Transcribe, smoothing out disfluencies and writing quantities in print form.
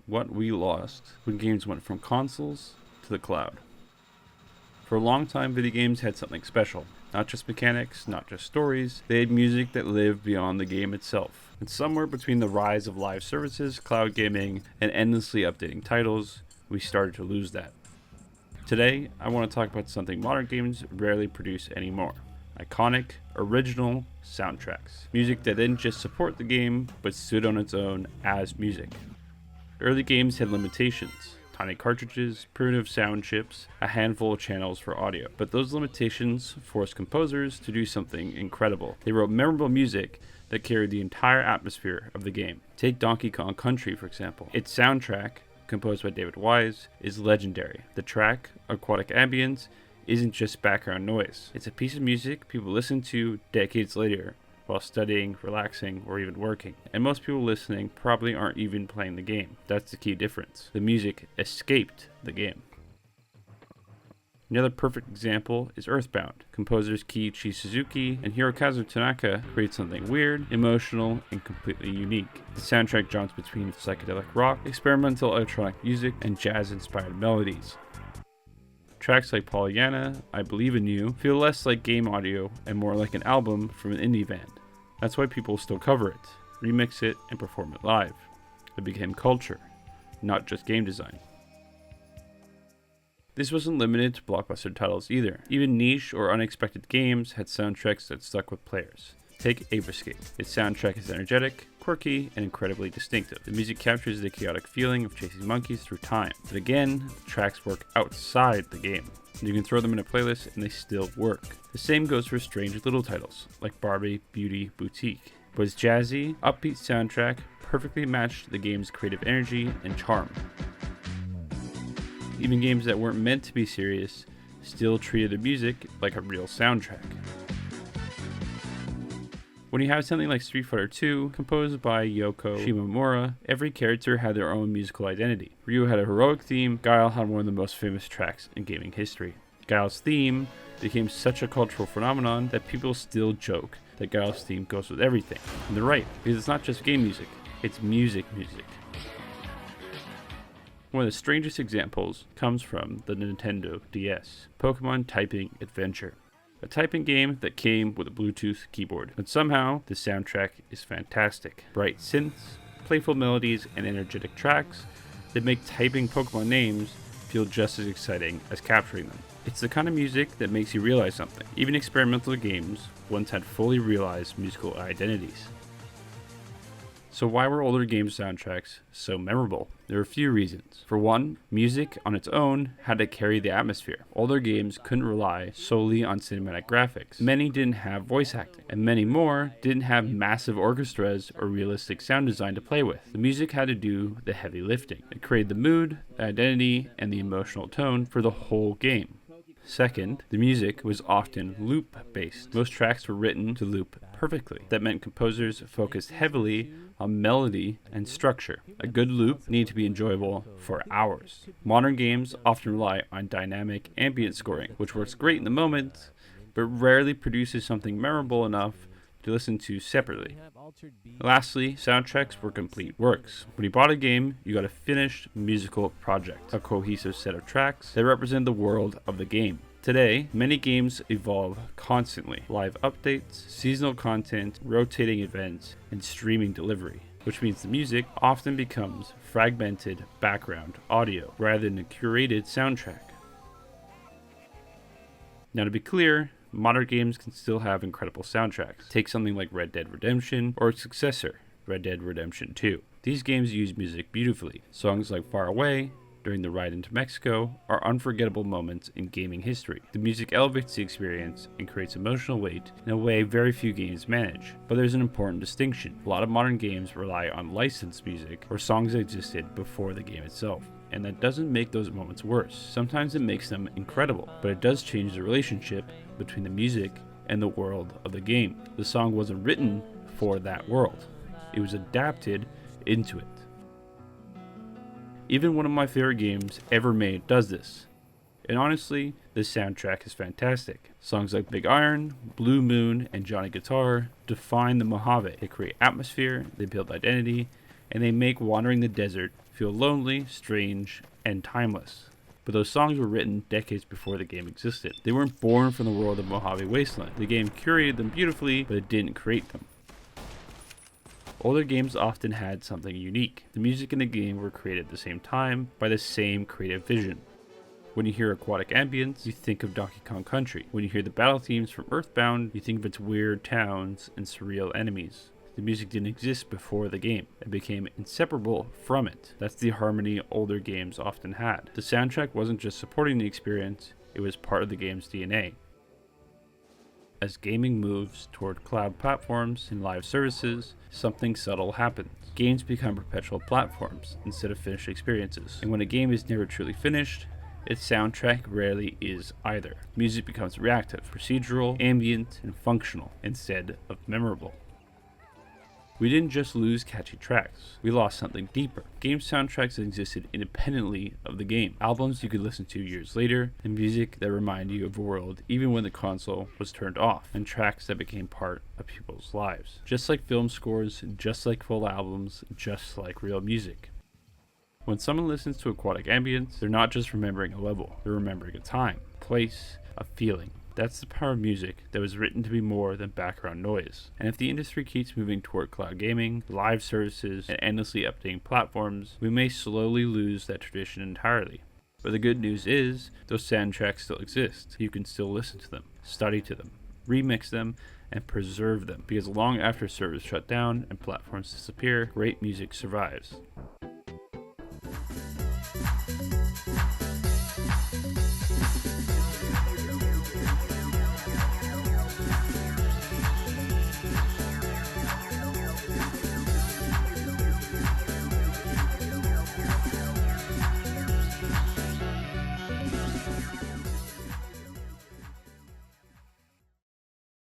what we lost when games went from consoles to the cloud. For a long time, video games had something special. Not just mechanics, not just stories, they had music that lived beyond the game itself. And somewhere between the rise of live services, cloud gaming, and endlessly updating titles, we started to lose that. Today, I want to talk about something modern games rarely produce anymore. Iconic, original soundtracks. Music that didn't just support the game, but stood on its own as music. Early games had limitations. Tiny cartridges, primitive sound chips, a handful of channels for audio. But those limitations forced composers to do something incredible. They wrote memorable music that carried the entire atmosphere of the game. Take Donkey Kong Country, for example. Its soundtrack, composed by David Wise, is legendary. The track, Aquatic Ambience, isn't just background noise. It's a piece of music people listen to decades later while studying, relaxing, or even working. And most people listening probably aren't even playing the game. That's the key difference. The music escaped the game. Another perfect example is Earthbound. Composers Kiichi Suzuki and Hirokazu Tanaka create something weird, emotional, and completely unique. The soundtrack jumps between psychedelic rock, experimental electronic music, and jazz-inspired melodies. Tracks like Pollyanna, I Believe in You, feel less like game audio and more like an album from an indie band. That's why people still cover it, remix it, and perform it live. It became culture, not just game design. This wasn't limited to blockbuster titles either. Even niche or unexpected games had soundtracks that stuck with players. Take Ape Escape. Its soundtrack is energetic, quirky, and incredibly distinctive. The music captures the chaotic feeling of chasing monkeys through time. But again, the tracks work outside the game. You can throw them in a playlist and they still work. The same goes for strange little titles, like Barbie Beauty Boutique. But its jazzy, upbeat soundtrack perfectly matched the game's creative energy and charm. Even games that weren't meant to be serious still treated the music like a real soundtrack. When you have something like Street Fighter 2, composed by Yoko Shimomura, every character had their own musical identity. Ryu had a heroic theme, Guile had one of the most famous tracks in gaming history. Guile's theme became such a cultural phenomenon that people still joke that Guile's theme goes with everything. And they're right, because it's not just game music, it's music. One of the strangest examples comes from the Nintendo DS, Pokemon Typing Adventure. A typing game that came with a Bluetooth keyboard. But somehow, the soundtrack is fantastic. Bright synths, playful melodies, and energetic tracks that make typing Pokemon names feel just as exciting as capturing them. It's the kind of music that makes you realize something. Even experimental games once had fully realized musical identities. So why were older game soundtracks so memorable? There are a few reasons. For one, music on its own had to carry the atmosphere. Older games couldn't rely solely on cinematic graphics. Many didn't have voice acting, and many more didn't have massive orchestras or realistic sound design to play with. The music had to do the heavy lifting. It created the mood, the identity, and the emotional tone for the whole game. Second, the music was often loop-based. Most tracks were written to loop perfectly. That meant composers focused heavily on melody and structure. A good loop needed to be enjoyable for hours. Modern games often rely on dynamic ambient scoring, which works great in the moment, but rarely produces something memorable enough to listen to separately. Lastly, soundtracks were complete works. When you bought a game, you got a finished musical project, a cohesive set of tracks that represent the world of the game. Today, many games evolve constantly. Live updates, seasonal content, rotating events, and streaming delivery, which means the music often becomes fragmented background audio rather than a curated soundtrack. Now, to be clear, modern games can still have incredible soundtracks. Take something like Red Dead Redemption or its successor, Red Dead Redemption 2. These games use music beautifully. Songs like Far Away, During the Ride into Mexico, are unforgettable moments in gaming history. The music elevates the experience and creates emotional weight in a way very few games manage. But there's an important distinction. A lot of modern games rely on licensed music or songs that existed before the game itself. And that doesn't make those moments worse. Sometimes it makes them incredible, but it does change the relationship between the music and the world of the game. The song wasn't written for that world. It was adapted into it. Even one of my favorite games ever made does this. And honestly, the soundtrack is fantastic. Songs like Big Iron, Blue Moon, and Johnny Guitar define the Mojave. They create atmosphere, they build identity, and they make wandering the desert feel lonely, strange, and timeless. But those songs were written decades before the game existed. They weren't born from the world of Mojave Wasteland. The game curated them beautifully, but it didn't create them. Older games often had something unique. The music in the game were created at the same time by the same creative vision. When you hear aquatic ambience, you think of Donkey Kong Country. When you hear the battle themes from Earthbound, you think of its weird towns and surreal enemies. The music didn't exist before the game. It became inseparable from it. That's the harmony older games often had. The soundtrack wasn't just supporting the experience, it was part of the game's DNA. As gaming moves toward cloud platforms and live services, something subtle happens. Games become perpetual platforms instead of finished experiences. And when a game is never truly finished, its soundtrack rarely is either. Music becomes reactive, procedural, ambient, and functional instead of memorable. We didn't just lose catchy tracks, we lost something deeper. Game soundtracks existed independently of the game. Albums you could listen to years later, and music that reminded you of a world even when the console was turned off, and tracks that became part of people's lives. Just like film scores, just like full albums, just like real music. When someone listens to aquatic ambience, they're not just remembering a level, they're remembering a time, place, a feeling. That's the power of music that was written to be more than background noise. And if the industry keeps moving toward cloud gaming, live services, and endlessly updating platforms, we may slowly lose that tradition entirely. But the good news is, those soundtracks still exist. You can still listen to them, study to them, remix them, and preserve them. Because long after servers shut down and platforms disappear, great music survives.